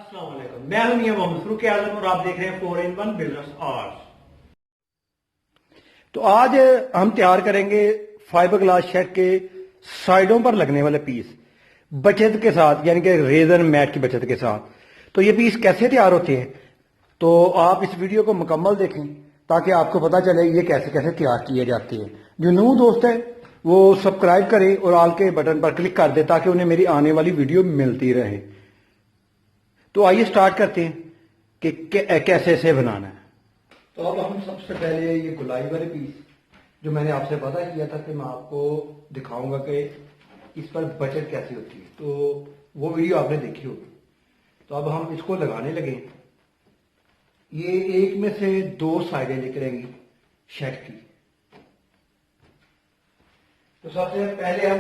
अस्सलाम वालेकुम, मैं हूं मियां मोहम्मद फरूक आजम और आप देख रहे हैं 4-in-1 बिजनेस आर्ट्स। तो आज हम तैयार करेंगे फाइबर ग्लास शेड के साइडों पर लगने वाले पीस बचत के साथ, यानी कि रेजन मैट की बचत के साथ। तो ये पीस कैसे तैयार होते हैं, तो आप इस वीडियो को मुकम्मल देखें ताकि आपको पता चले ये कैसे कैसे तैयार किए जाते हैं। जो न्यू दोस्त है वो सब्सक्राइब करें और ऑल के बटन पर क्लिक कर दे ताकि उन्हें मेरी आने वाली वीडियो मिलती रहे। तो आइए स्टार्ट करते हैं कि कैसे इसे बनाना है। तो अब हम सबसे पहले ये गुलाई वाले पीस जो मैंने आपसे वादा किया था कि मैं आपको दिखाऊंगा कि इस पर बचत कैसी होती है, तो वो वीडियो आपने देखी होगी। तो अब हम इसको लगाने लगे। ये एक में से दो साइडें निकलेंगी शेड की। तो सबसे पहले हम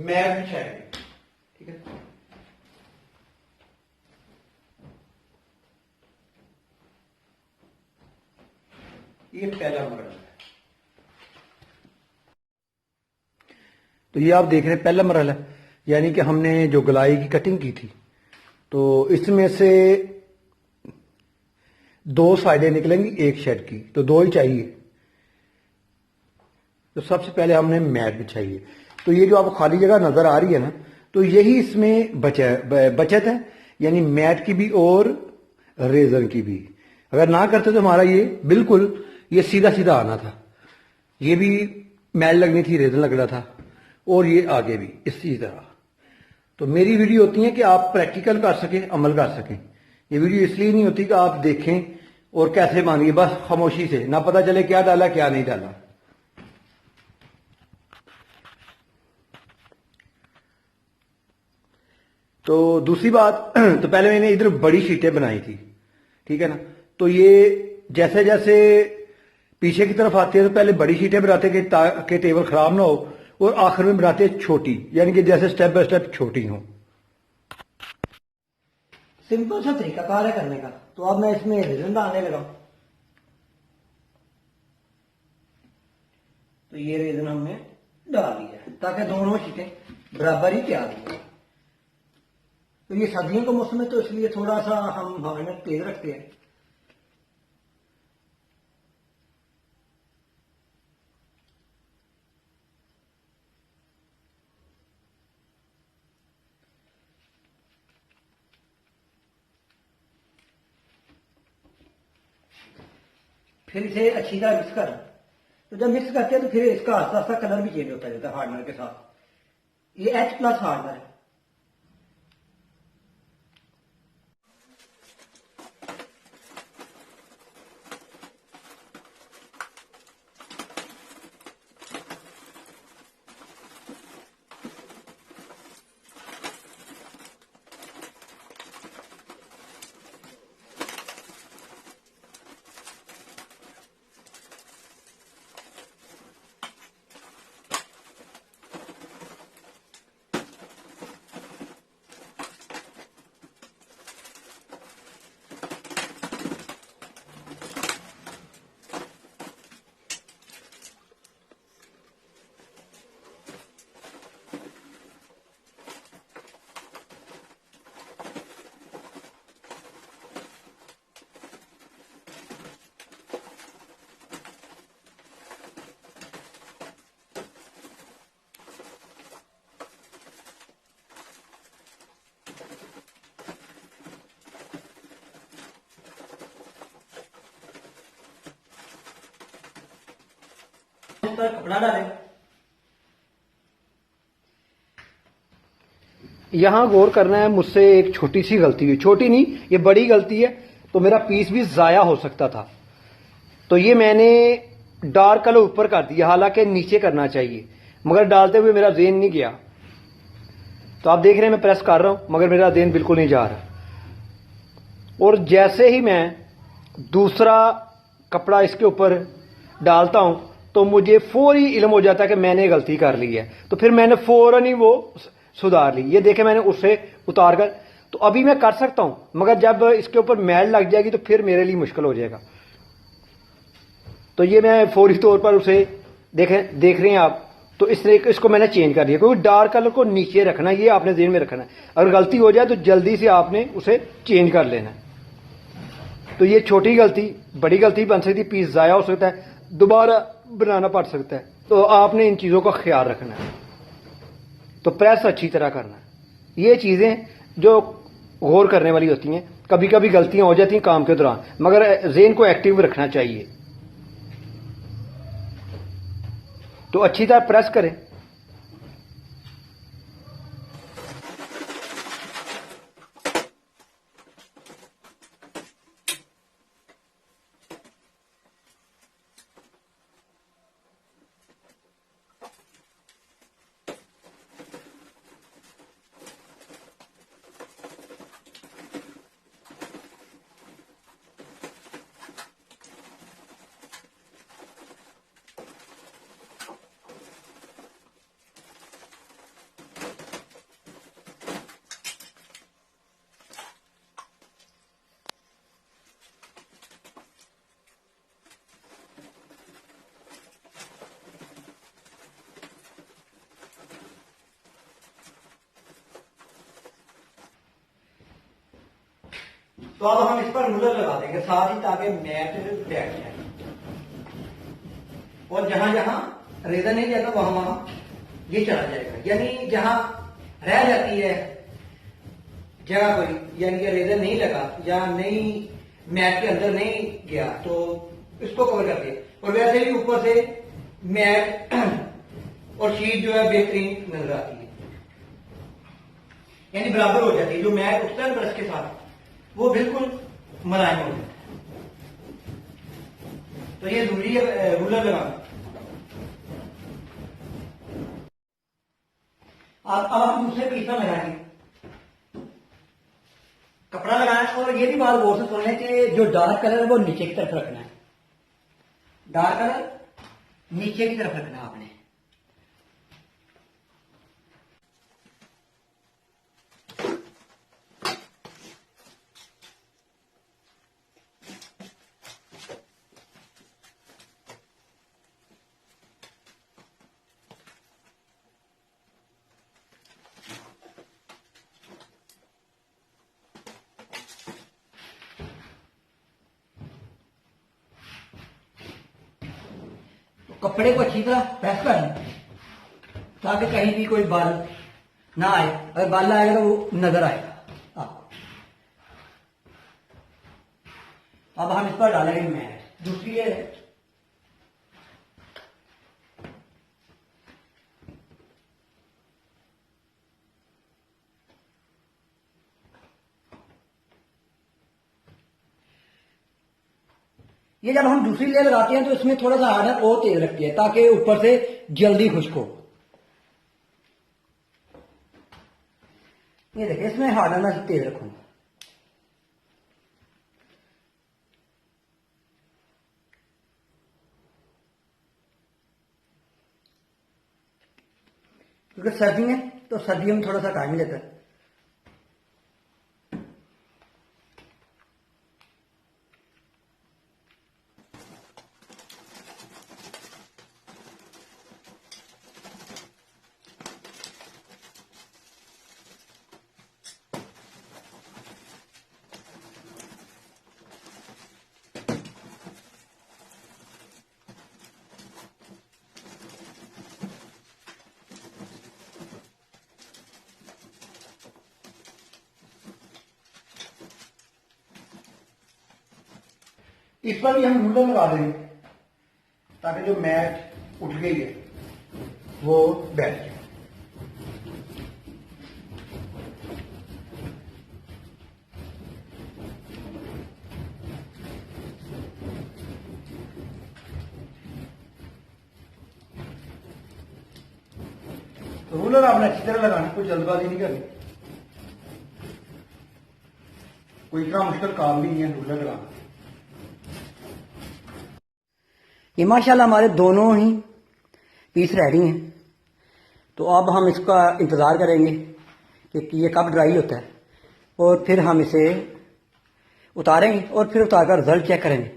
मैट बिछाएंगे, ठीक है। ये पहला मरहला है। तो ये आप देख रहे हैं पहला मरहला, यानी कि हमने जो गुलाई की कटिंग की थी, तो इसमें से दो साइडें निकलेंगी एक शेड की, तो दो ही चाहिए। तो सबसे पहले हमने मैट बिछाई है। तो ये जो आपको खाली जगह नजर आ रही है ना, तो यही इसमें बचत है, यानी मैट की भी और रेजर की भी। अगर ना करते तो हमारा ये बिल्कुल ये सीधा सीधा आना था, ये भी मैल लगनी थी, रेजन लग रहा था, और ये आगे भी इसी तरह। तो मेरी वीडियो होती है कि आप प्रैक्टिकल कर सकें, अमल कर सकें। ये वीडियो इसलिए नहीं होती कि आप देखें और कैसे मानिए बस खामोशी से, ना पता चले क्या डाला क्या नहीं डाला। तो दूसरी बात, तो पहले मैंने इधर बड़ी शीटें बनाई थी, ठीक है ना। तो ये जैसे जैसे पीछे की तरफ आते हैं तो पहले बड़ी शीटें बनाते कि ताकि टेबल खराब ना हो, और आखिर में बनाते छोटी, यानी कि जैसे स्टेप बाय स्टेप छोटी हो। सिंपल सा तरीका है करने का। तो अब मैं इसमें रेजन डालने लगा। तो ये रेजन हमने डाल दिया ताकि दोनों शीटें बराबर ही तैयार हो। तो ये सर्दियों का मौसम है तो इसलिए थोड़ा सा हम हवा में तेज रखते हैं। फिर इसे अच्छी तरह मिक्स कर। तो जब मिक्स करते हैं तो फिर इसका आस्ता आस्ता कलर भी चेंज होता जाता है हार्डनर के साथ। ये H+ हार्डनर है। इस पर कपड़ा डालें। यहां गौर करना है, मुझसे एक छोटी सी गलती हुई, छोटी नहीं ये बड़ी गलती है, तो मेरा पीस भी जाया हो सकता था। तो ये मैंने डार्क कलर ऊपर कर दिया, हालांकि नीचे करना चाहिए, मगर डालते हुए मेरा जेन नहीं गया। तो आप देख रहे हैं मैं प्रेस कर रहा हूं मगर मेरा जेन बिल्कुल नहीं जा रहा। और जैसे ही मैं दूसरा कपड़ा इसके ऊपर डालता हूं तो मुझे फौरी इल्म हो जाता है कि मैंने गलती कर ली है। तो फिर मैंने फौरन ही वो सुधार ली। ये देखे मैंने उससे उतार कर, तो अभी मैं कर सकता हूं, मगर जब इसके ऊपर मैल लग जाएगी तो फिर मेरे लिए मुश्किल हो जाएगा। तो ये मैं फौरी तौर पर उसे देख रहे हैं आप, तो इस तरह इसको मैंने चेंज कर दिया, क्योंकि डार्क कलर को नीचे रखना है, ये आपने ज़हन में रखना है। अगर गलती हो जाए तो जल्दी से आपने उसे चेंज कर लेना है। तो ये छोटी गलती बड़ी गलती बन सकती है, पीस ज़ाया हो सकता है, दोबारा बनाना पड़ सकता है। तो आपने इन चीज़ों का ख्याल रखना है। तो प्रेस अच्छी तरह करना है। ये चीज़ें जो गौर करने वाली होती हैं, कभी कभी गलतियां हो जाती हैं काम के दौरान, मगर ज़हन को एक्टिव रखना चाहिए। तो अच्छी तरह प्रेस करें। तो अब हम इस पर रूलर लगा देंगे साथ ही, ताकि मैट बैठ जाए। और जहां जहां रेजर नहीं जाता वहां वहां ये चला जाएगा, यानी जहां रह जाती है जगह कोई, यानी कि रेजर नहीं लगा या नहीं मैट के अंदर नहीं गया, तो इसको कवर कर दिया। और वैसे भी ऊपर से मैट और शीट जो है बेहतरीन नजर आती है, यानी बराबर हो जाती है। जो मैट उठता है ब्रश के साथ वो बिल्कुल मुलायम हो जाता है। तो ये जरूरी है रूलर लगाना। अब हम दूसरे पीस पर लगाएंगे, कपड़ा लगाना है। और ये भी बात गौर से सुनना है कि जो डार्क कलर है वो नीचे की तरफ रखना है। डार्क कलर नीचे की तरफ रखना है आपने। कपड़े को अच्छी तरह प्रेस कर लें ताकि कहीं भी कोई बाल ना आए। अगर बाल आएगा तो वो नजर आएगा आपको। अब हम इस पर डालेंगे मैट। दूसरी है ये, जब हम दूसरी लेयर लगाते हैं तो इसमें थोड़ा सा हार्डनर और तेज रखती है ताकि ऊपर से जल्दी खुश्क हो। ये देखिए, इसमें हार्डनर तेज रखूंगा। क्योंकि सर्दी में तो सर्दियों में थोड़ा सा टाइम लेता है। इस पर भी हम रूलर लगा देंगे ताकि जो मैट उठ गई है वो बैठ जाए। रूलर आपने अच्छी तरह लगाना, कोई जल्दबाजी नहीं करनी, कोई इतना मुश्किल काम भी नहीं है रूलर लगाना। ये माशाल्लाह हमारे दोनों ही पीस रेडी हैं। तो अब हम इसका इंतज़ार करेंगे कि ये कब ड्राई होता है, और फिर हम इसे उतारेंगे और फिर उतारकर रिजल्ट चेक करेंगे।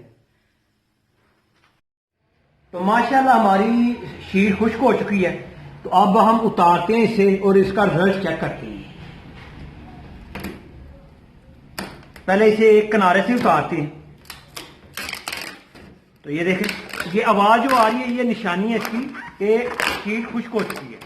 तो माशाल्लाह हमारी शीट खुश्क हो चुकी है। तो अब हम उतारते हैं इसे और इसका रिजल्ट चेक करते हैं। पहले इसे एक किनारे से उतारते हैं। तो ये देखें, ये आवाज जो आ रही है ये निशानी है इसकी कि शीट खुश्क हो चुकी है।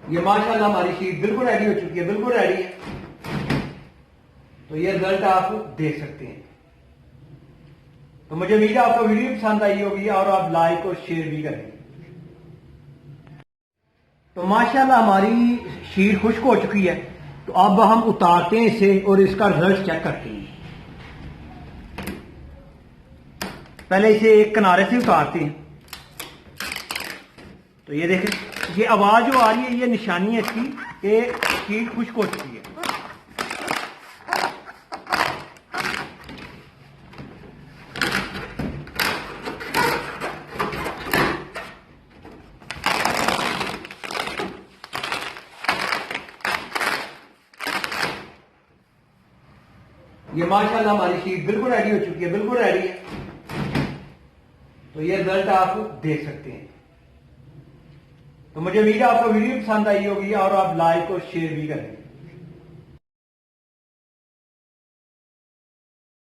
ये माशाल्लाह हमारी शीट बिल्कुल रेडी हो चुकी है, बिल्कुल रेडी है। तो ये रिजल्ट आप देख सकते हैं। तो मुझे उम्मीद है आपको वीडियो पसंद आई होगी और आप लाइक और शेयर भी करेंगे। तो माशाल्लाह हमारी शीट खुश्क हो चुकी है। तो अब हम उतारते हैं इसे और इसका रिजल्ट चेक करते हैं। पहले इसे एक किनारे से उतारते हैं। तो ये देखें, ये आवाज जो आ रही है ये निशानी है इसकी कि शीट खुश्क हो चुकी है। ये माशाल्लाह हमारी शीट बिल्कुल रेडी हो चुकी है, बिल्कुल रेडी है। तो ये रिजल्ट आप देख सकते हैं। तो मुझे उम्मीद है आपको वीडियो पसंद आई होगी और आप लाइक और शेयर भी करेंगे।